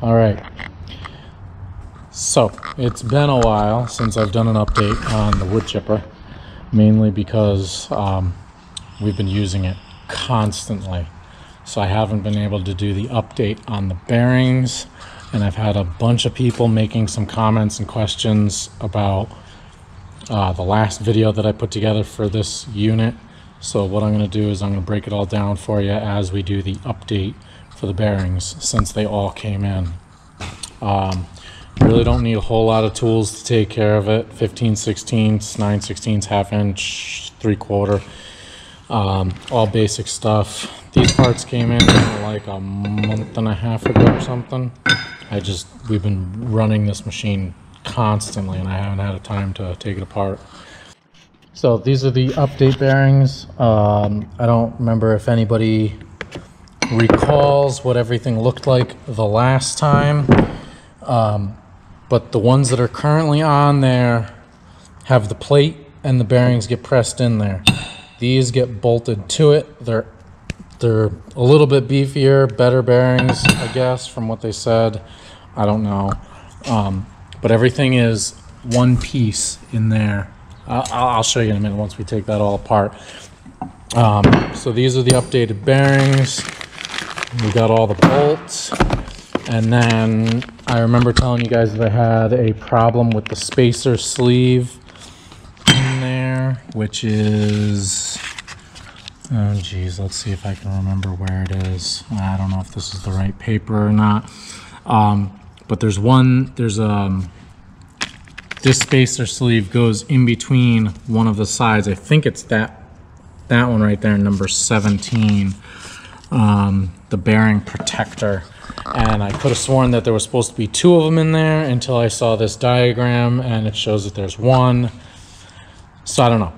All right. So it's been a while since I've done an update on the wood chipper, mainly because we've been using it constantly. So I haven't been able to do the update on the bearings, and I've had a bunch of people making some comments and questions about the last video that I put together for this unit. So what I'm going to do is I'm going to break it all down for you as we do the update for the bearings, since they all came in. Really don't need a whole lot of tools to take care of it. 15/16, 9/16, half inch, 3/4, all basic stuff. These parts came in like a month and a half ago or something. We've been running this machine constantly and I haven't had a time to take it apart. So these are the update bearings. I don't remember if anybody recalls what everything looked like the last time. But the ones that are currently on there have the plate and the bearings get pressed in there. These get bolted to it. They're a little bit beefier, better bearings, I guess, from what they said. I don't know. But everything is one piece in there. I'll show you in a minute once we take that all apart. So these are the updated bearings. We got all the bolts. And then I remember telling you guys that I had a problem with the spacer sleeve in there, which is, oh geez, let's see if I can remember where it is. I don't know if this is the right paper or not. But this spacer sleeve goes in between one of the sides. I think it's that one right there, number 17, the bearing protector. And I could have sworn that there was supposed to be two of them in there until I saw this diagram and it shows that there's one. So I don't know.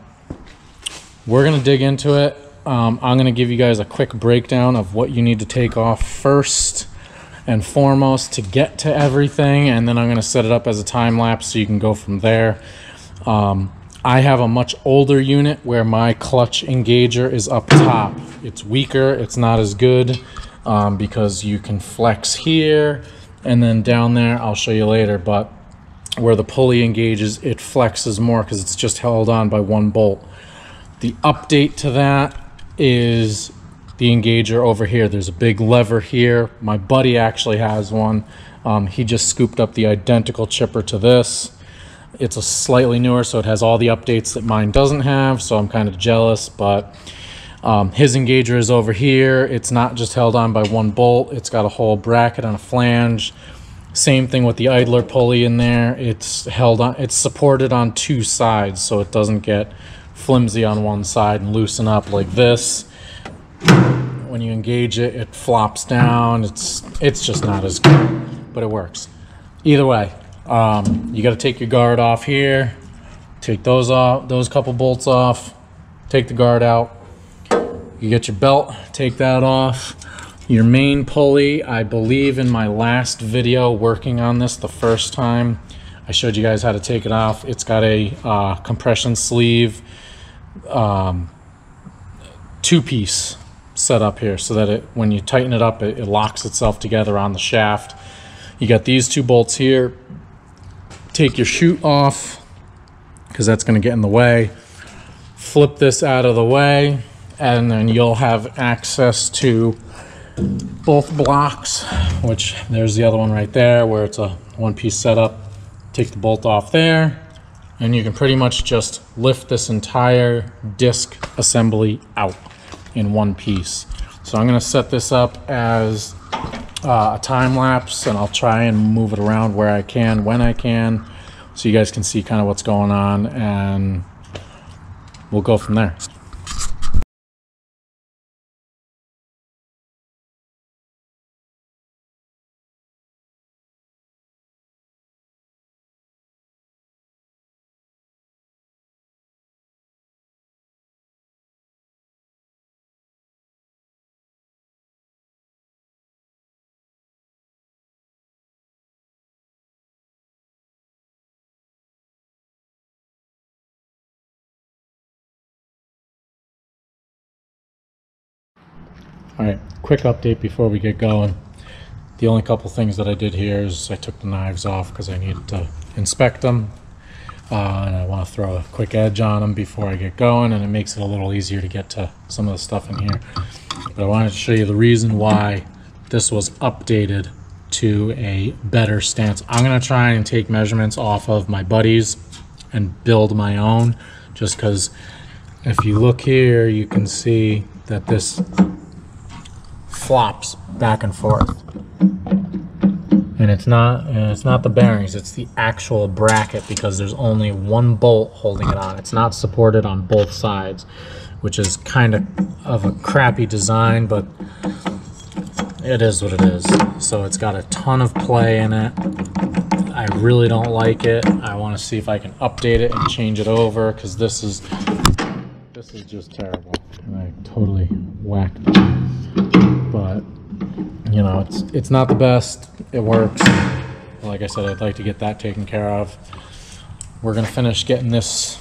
We're going to dig into it. I'm going to give you guys a quick breakdown of what you need to take off first and foremost to get to everything, and then I'm going to set it up as a time lapse so you can go from there. I have a much older unit where my clutch engager is up top. It's weaker, it's not as good. Because you can flex here and then down there, I'll show you later, but where the pulley engages, it flexes more because it's just held on by one bolt. The update to that is the engager over here. There's a big lever here. My buddy actually has one. He just scooped up the identical chipper to this. It's a slightly newer, so it has all the updates that mine doesn't have, so I'm kind of jealous, but his engager is over here. It's not just held on by one bolt. It's got a whole bracket and a flange. Same thing with the idler pulley in there. It's held on, it's supported on two sides so it doesn't get flimsy on one side and loosen up like this. When you engage it, it flops down. It's just not as good, but it works. Either way, you got to take your guard off here. Take those off, those couple bolts off. Take the guard out. You get your belt, take that off. Your main pulley, I believe in my last video working on this the first time, I showed you guys how to take it off. It's got a compression sleeve, two-piece set up here so that when you tighten it up, it locks itself together on the shaft. You got these two bolts here. Take your chute off because that's going to get in the way. Flip this out of the way, and then you'll have access to both blocks, which there's the other one right there where it's a one-piece setup. Take the bolt off there, and you can pretty much just lift this entire disc assembly out in one piece. So I'm going to set this up as a time lapse, and I'll try and move it around where I can, when I can, so you guys can see kind of what's going on, and we'll go from there. All right, quick update before we get going. The only couple things that I did here is I took the knives off because I needed to inspect them. And I want to throw a quick edge on them before I get going, and it makes it a little easier to get to some of the stuff in here. But I wanted to show you the reason why this was updated to a better stance. I'm going to try and take measurements off of my buddies and build my own, just because if you look here, you can see that this flops back and forth. And it's not the bearings, it's the actual bracket, because there's only one bolt holding it on. It's not supported on both sides, which is kind of a crappy design, but it is what it is. So it's got a ton of play in it. I really don't like it. I want to see if I can update it and change it over, because this is just terrible. And I totally whacked it. But you know, it's not the best. It works. Like I said, I'd like to get that taken care of. We're gonna finish getting this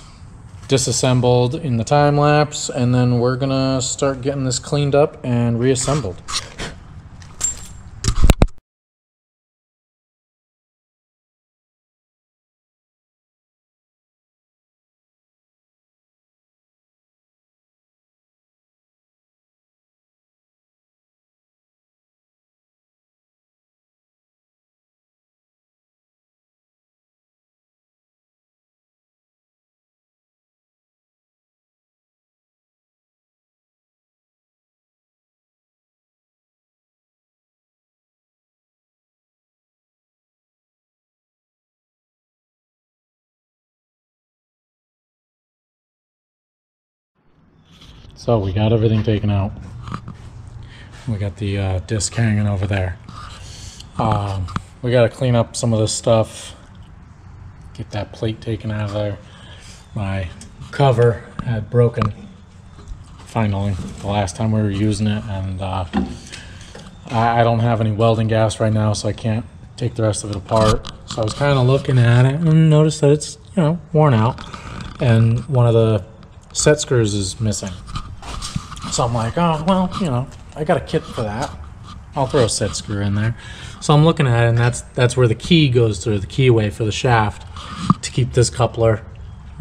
disassembled in the time lapse, and then we're gonna start getting this cleaned up and reassembled. So we got everything taken out. We got the disc hanging over there. We got to clean up some of this stuff. Get that plate taken out of there. My cover had broken finally the last time we were using it, and I don't have any welding gas right now, so I can't take the rest of it apart. So I was kind of looking at it and noticed that it's, you know, worn out, and one of the set screws is missing. So I'm like, oh, well, you know, I got a kit for that. I'll throw a set screw in there. So I'm looking at it, and that's where the key goes through, the keyway for the shaft, to keep this coupler,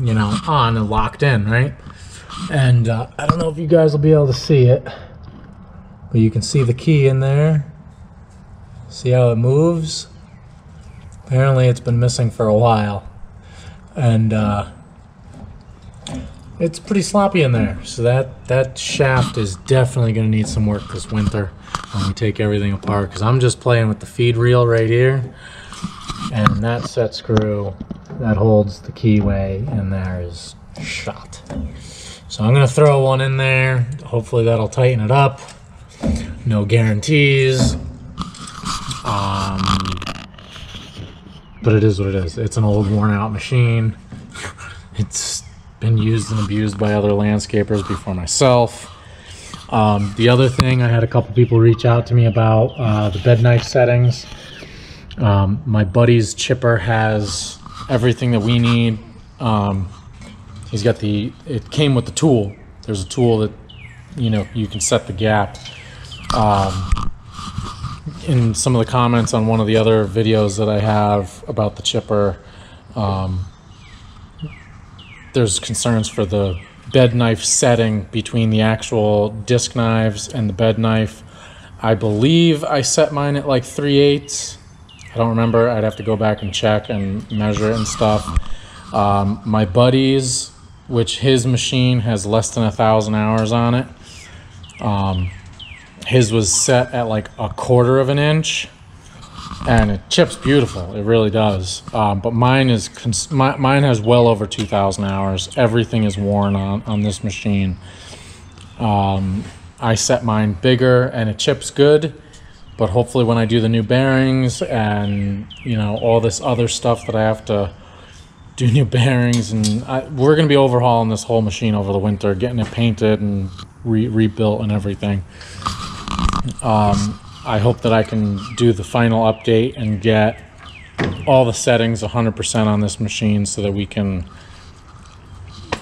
you know, on and locked in, right? And I don't know if you guys will be able to see it, but you can see the key in there. See how it moves? Apparently it's been missing for a while. And it's pretty sloppy in there, so that shaft is definitely going to need some work this winter when we take everything apart, because I'm just playing with the feed reel right here, and that set screw that holds the keyway in there is shot. So I'm going to throw one in there. Hopefully that'll tighten it up. No guarantees, but it is what it is. It's an old, worn out machine. It's been used and abused by other landscapers before myself. The other thing, I had a couple people reach out to me about the bed knife settings. My buddy's chipper has everything that we need. He's got it came with the tool. There's a tool that, you know, you can set the gap. In some of the comments on one of the other videos that I have about the chipper, there's concerns for the bed knife setting between the actual disc knives and the bed knife. I believe I set mine at like 3/8. I don't remember. I'd have to go back and check and measure it and stuff. My buddy's, which his machine has less than 1,000 hours on it, his was set at like 1/4 of an inch, and it chips beautiful. It really does. But mine is mine has well over 2,000 hours. Everything is worn on this machine. I set mine bigger, and it chips good. But hopefully, when I do the new bearings and, you know, all this other stuff that I have to do, new bearings, and we're going to be overhauling this whole machine over the winter, getting it painted and rebuilt and everything. I hope that I can do the final update and get all the settings 100% on this machine so that we can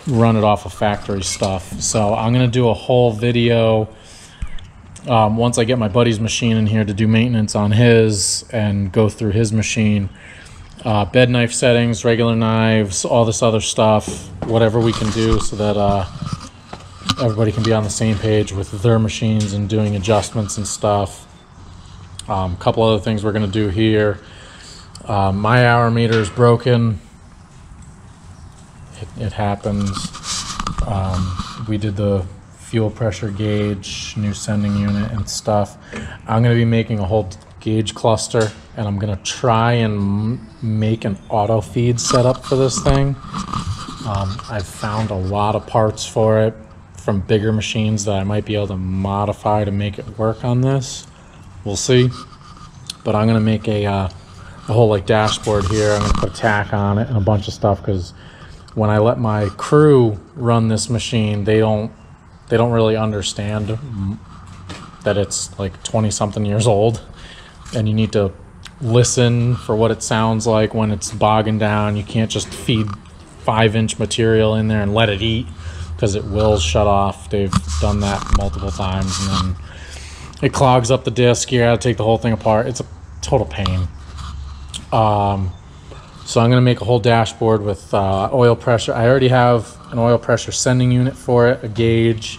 run it off of factory stuff. So I'm going to do a whole video Once I get my buddy's machine in here to do maintenance on his and go through his machine, bed knife settings, regular knives, all this other stuff, whatever we can do so that everybody can be on the same page with their machines and doing adjustments and stuff. A couple other things we're going to do here. My hour meter is broken. It happens. We did the fuel pressure gauge, new sending unit and stuff. I'm going to be making a whole gauge cluster, and I'm going to try and make an auto feed setup for this thing. I've found a lot of parts for it from bigger machines that I might be able to modify to make it work on this. We'll see. But I'm going to make a whole like dashboard here. I'm going to put a tack on it and a bunch of stuff, because when I let my crew run this machine, they don't really understand that it's like 20-something years old, and you need to listen for what it sounds like when it's bogging down. You can't just feed 5-inch material in there and let it eat, because it will shut off. They've done that multiple times, and then it clogs up the disc. You gotta take the whole thing apart. It's a total pain. So I'm going to make a whole dashboard with oil pressure. I already have an oil pressure sending unit for it, a gauge.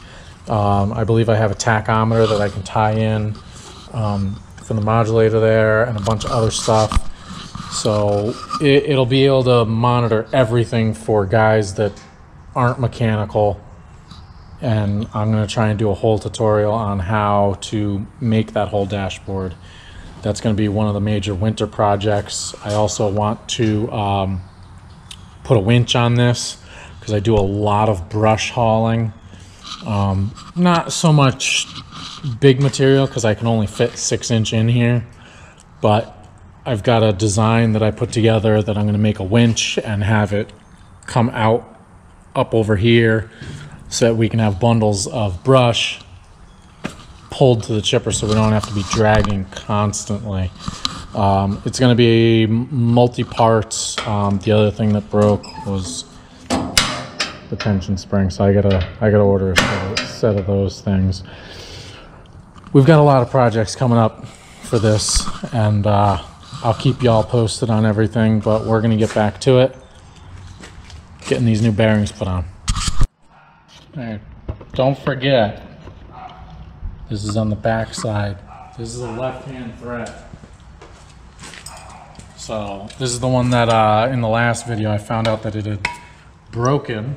I believe I have a tachometer that I can tie in from the modulator there, and a bunch of other stuff. So it'll be able to monitor everything for guys that aren't mechanical. And I'm going to try and do a whole tutorial on how to make that whole dashboard. That's going to be one of the major winter projects. I also want to put a winch on this, because I do a lot of brush hauling. Not so much big material, because I can only fit 6-inch in here, but I've got a design that I put together that I'm going to make a winch and have it come out up over here so that we can have bundles of brush pulled to the chipper, so we don't have to be dragging constantly. It's going to be multi-parts. The other thing that broke was the tension spring, so I gotta order a set of those things. We've got a lot of projects coming up for this, and I'll keep y'all posted on everything, but we're going to get back to it, getting these new bearings put on. All right, don't forget, this is on the back side. This is a left-hand thread. So this is the one that in the last video I found out that it had broken,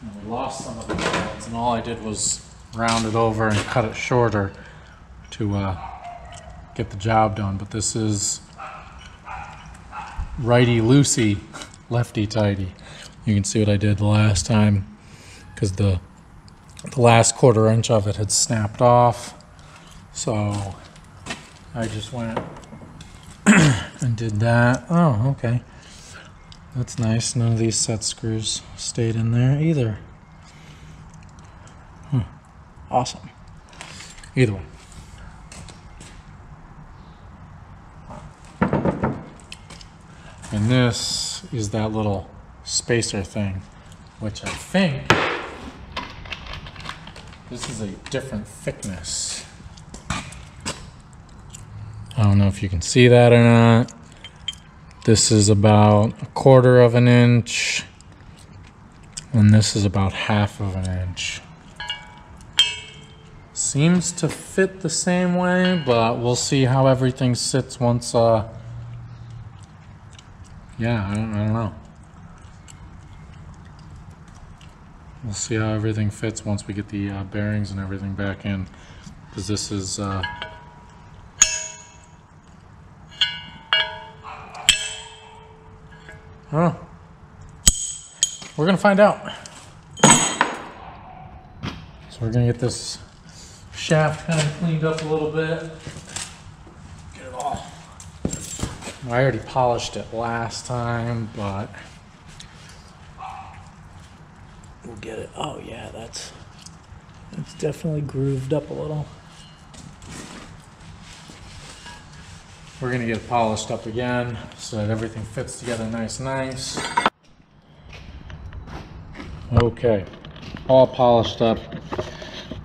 and we lost some of the threads, and all I did was round it over and cut it shorter to get the job done. But this is righty-loosey, lefty-tighty. You can see what I did the last time, because the last 1/4 inch of it had snapped off. So I just went and did that. Oh, okay. That's nice. None of these set screws stayed in there either. Awesome. Either way. And this is that little spacer thing, which I think this is a different thickness. I don't know if you can see that or not. This is about 1/4 of an inch, and this is about 1/2 of an inch. Seems to fit the same way, but we'll see how everything sits once, yeah, I don't know. We'll see how everything fits once we get the bearings and everything back in, because this is oh, we're gonna find out. So we're gonna get this shaft kind of cleaned up a little bit. Get it all. I already polished it last time, but we'll get it. Oh yeah, that's definitely grooved up a little. We're gonna get it polished up again so that everything fits together nice. Okay, all polished up,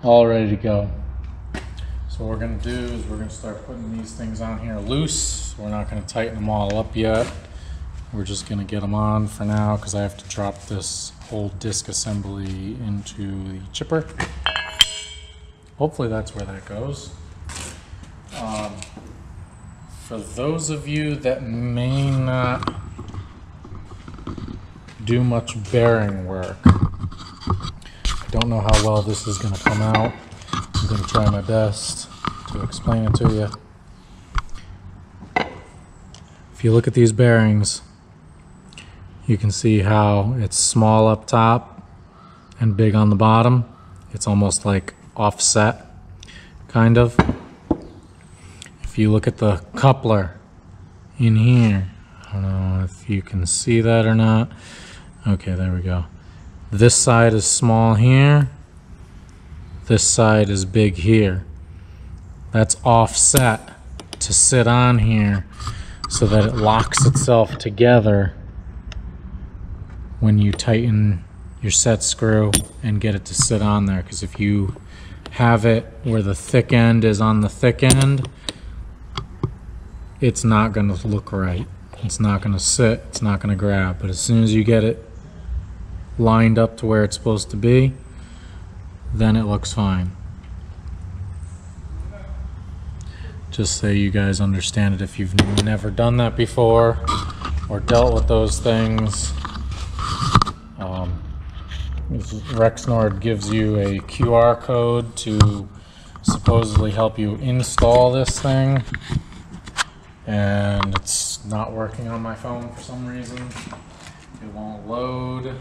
all ready to go. So what we're going to do is we're going to start putting these things on here loose. We're not going to tighten them all up yet. We're just going to get them on for now because I have to drop this whole disc assembly into the chipper. Hopefully that's where that goes. For those of you that may not do much bearing work, I don't know how well this is going to come out. I'm going to try my best to explain it to you. If you look at these bearings, you can see how it's small up top and big on the bottom. It's almost like offset, kind of. If you look at the coupler in here, I don't know if you can see that or not. Okay, there we go. This side is small here. This side is big here. That's offset to sit on here so that it locks itself together when you tighten your set screw and get it to sit on there. Because if you have it where the thick end is on the thick end, it's not going to look right. It's not going to sit, it's not going to grab. But as soon as you get it lined up to where it's supposed to be, then it looks fine. Just so you guys understand it if you've never done that before or dealt with those things. Rexnord gives you a QR code to supposedly help you install this thing, and it's not working on my phone for some reason. It won't load.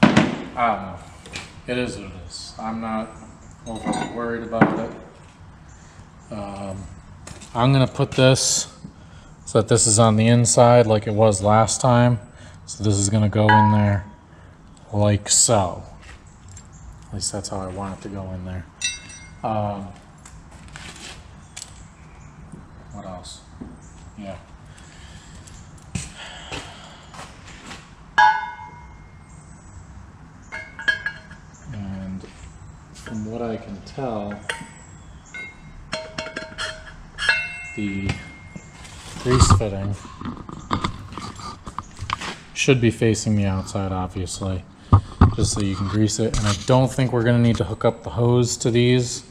I don't know. It is what it is. I'm not overly worried about it. I'm going to put this so that this is on the inside like it was last time. So this is going to go in there like so. At least that's how I want it to go in there. What else? Yeah. And from what I can tell, the grease fitting should be facing the outside, obviously, just so you can grease it. And I don't think we're going to need to hook up the hose to these,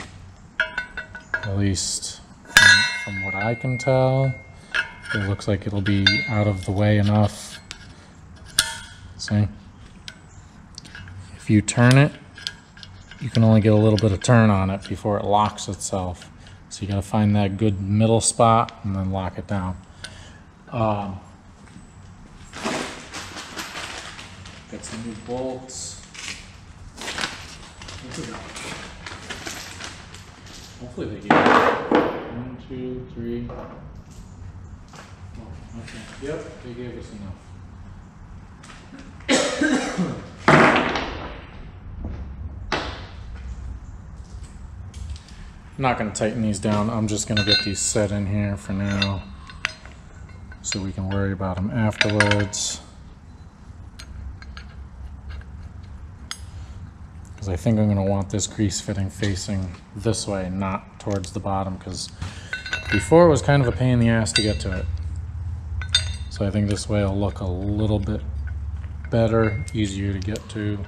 at least from what I can tell. It looks like it'll be out of the way enough. See? If you turn it, you can only get a little bit of turn on it before it locks itself. So you got to find that good middle spot and then lock it down. Got some new bolts. Hopefully they gave us 1, 2, 3. Oh, okay. Yep, they gave us enough. I'm not going to tighten these down. I'm just going to get these set in here for now so we can worry about them afterwards. Because I think I'm going to want this grease fitting facing this way, not towards the bottom, because before it was kind of a pain in the ass to get to it. So I think this way will look a little bit better, easier to get to.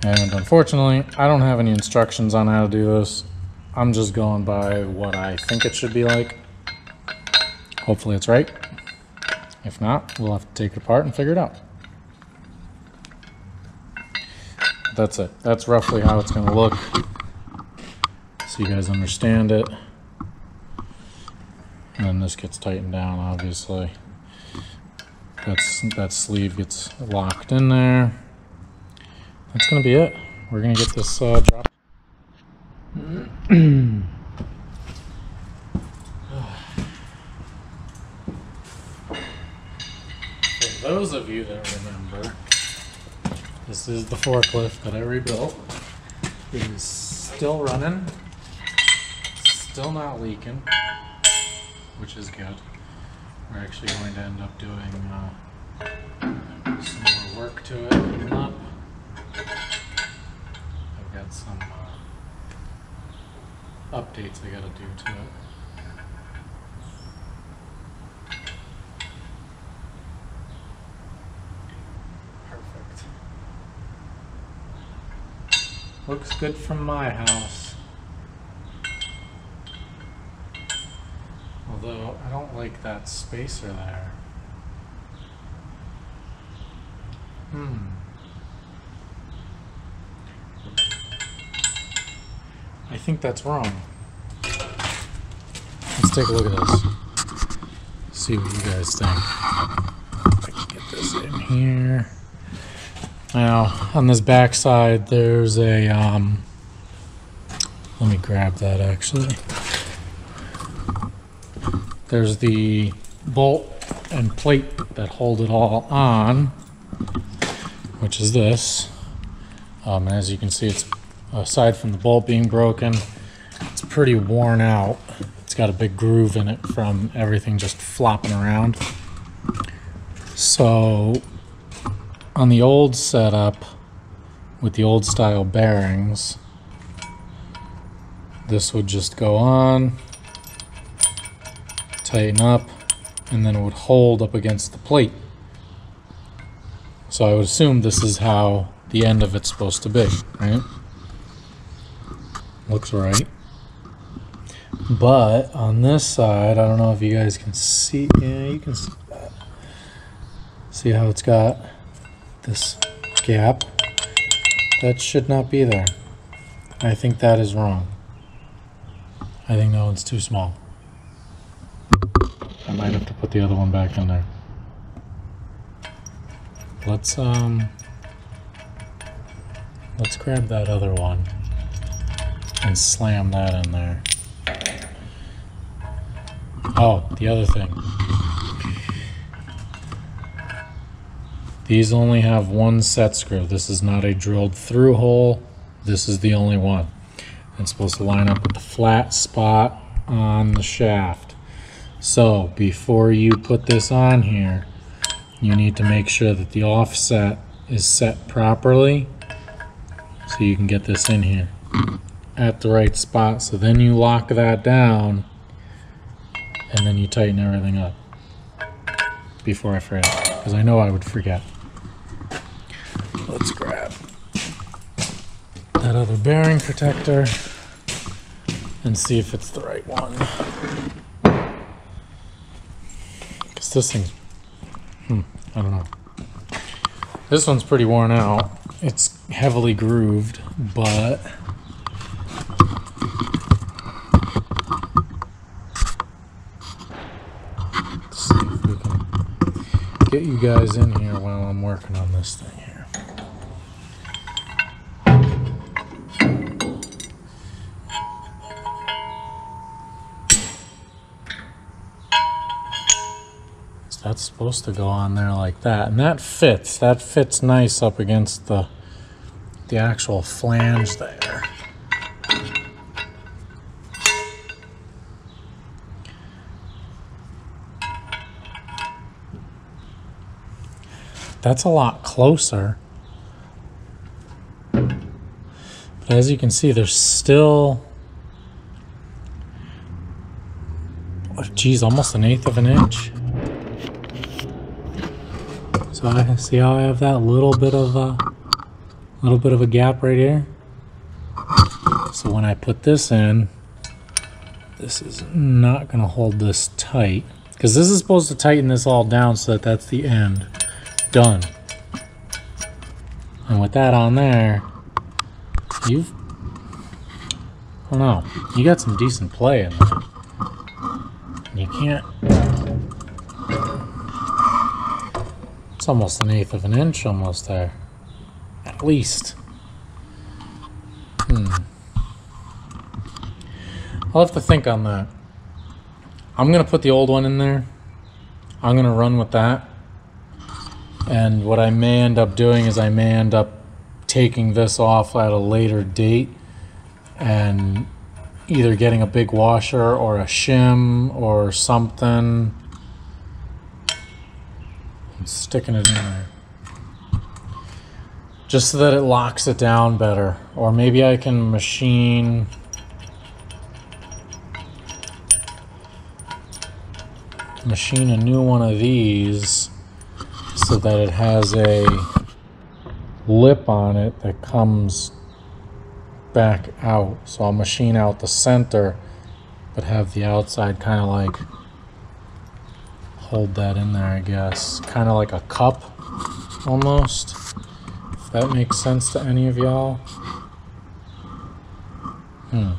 And unfortunately, I don't have any instructions on how to do this. I'm just going by what I think it should be like. Hopefully it's right. If not, we'll have to take it apart and figure it out. That's it. That's roughly how it's going to look, so you guys understand it. And then this gets tightened down, obviously. That sleeve gets locked in there. That's going to be it. We're going to get this dropped. For those of you that remember, this is the forklift that I rebuilt. It is still running, still not leaking, which is good. We're actually going to end up doing some more work to it coming up. I got some updates I gotta do to it. Perfect. Looks good from my house. Although I don't like that spacer there. I think that's wrong. Let's take a look at this. See what you guys think. If I can get this in here. Now, on this back side, there's a, let me grab that actually. There's the bolt and plate that hold it all on, which is this. And as you can see, it's, aside from the bolt being broken, it's pretty worn out. It's got a big groove in it from everything just flopping around. So on the old setup with the old style bearings, this would just go on, tighten up, and then it would hold up against the plate. So I would assume this is how the end of it's supposed to be, right? Looks right. But on this side, I don't know if you guys can see. Yeah, you can see that. See how it's got this gap? That should not be there. I think that is wrong. I think that one's too small. I might have to put the other one back in there. Let's grab that other one and slam that in there. Oh, the other thing. These only have one set screw. This is not a drilled through hole. This is the only one. It's supposed to line up with the flat spot on the shaft. So before you put this on here, you need to make sure that the offset is set properly so you can get this in here at the right spot. So then you lock that down and then you tighten everything up before I forget, because I know I would forget. Let's grab that other bearing protector and see if it's the right one, because this thing's I don't know. This one's pretty worn out. It's heavily grooved, but let's see if we can get you guys in here while I'm working on this thing here. That's supposed to go on there like that, and that fits nice up against the actual flange there. That's a lot closer, but as you can see, there's still, oh geez, almost 1/8 of an inch. So I see how I have that little bit of a gap right here. So when I put this in, this is not going to hold this tight, because this is supposed to tighten this all down so that that's the end. Done. And with that on there, I don't know, you got some decent play in there. You can't. It's almost 1/8 of an inch, almost there, at least. I'll have to think on that. I'm gonna put the old one in there. I'm gonna run with that. And what I may end up doing is I may end up taking this off at a later date and either getting a big washer or a shim or something and sticking it in there. just so that it locks it down better. Or maybe I can machine a new one of these so that it has a lip on it that comes back out. So I'll machine out the center but have the outside kind of like hold that in there, I guess. Kind of like a cup almost. If that makes sense to any of y'all. Yeah.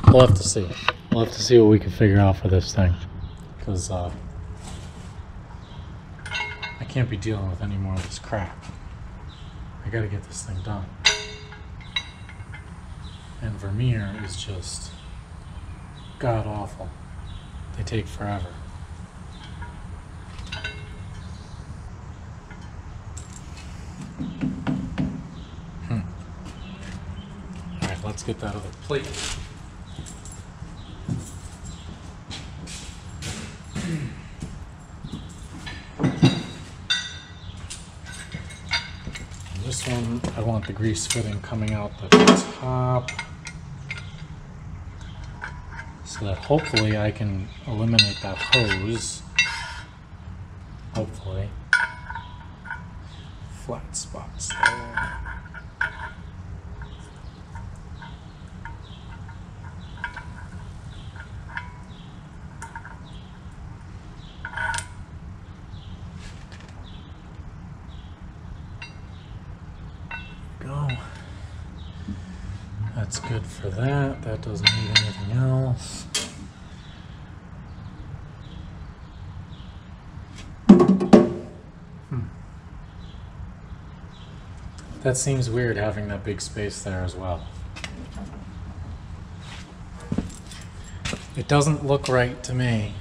We'll have to see. We'll have to see what we can figure out for this thing. Because I can't be dealing with any more of this crap. I gotta get this thing done. And Vermeer is just god awful. They take forever. Alright, let's get that other plate. This one, I want the grease fitting coming out the top so that hopefully I can eliminate that hose. Hopefully. Flat spots there. Go. That's good for that. That doesn't need anything else. That seems weird having that big space there as well. It doesn't look right to me.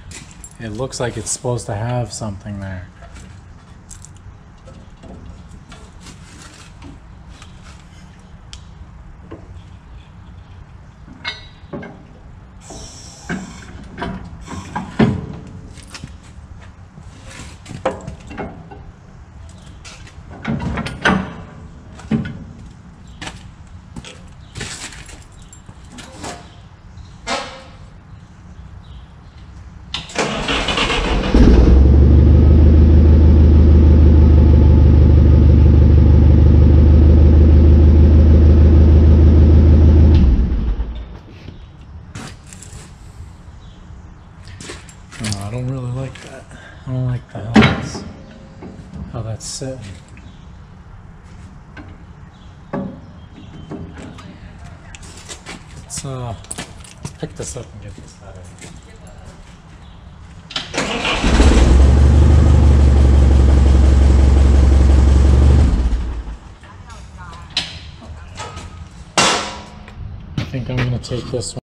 It looks like it's supposed to have something there. I don't really like that. I don't like how that's sitting. Let's pick this up and get this out of here. I think I'm going to take this one.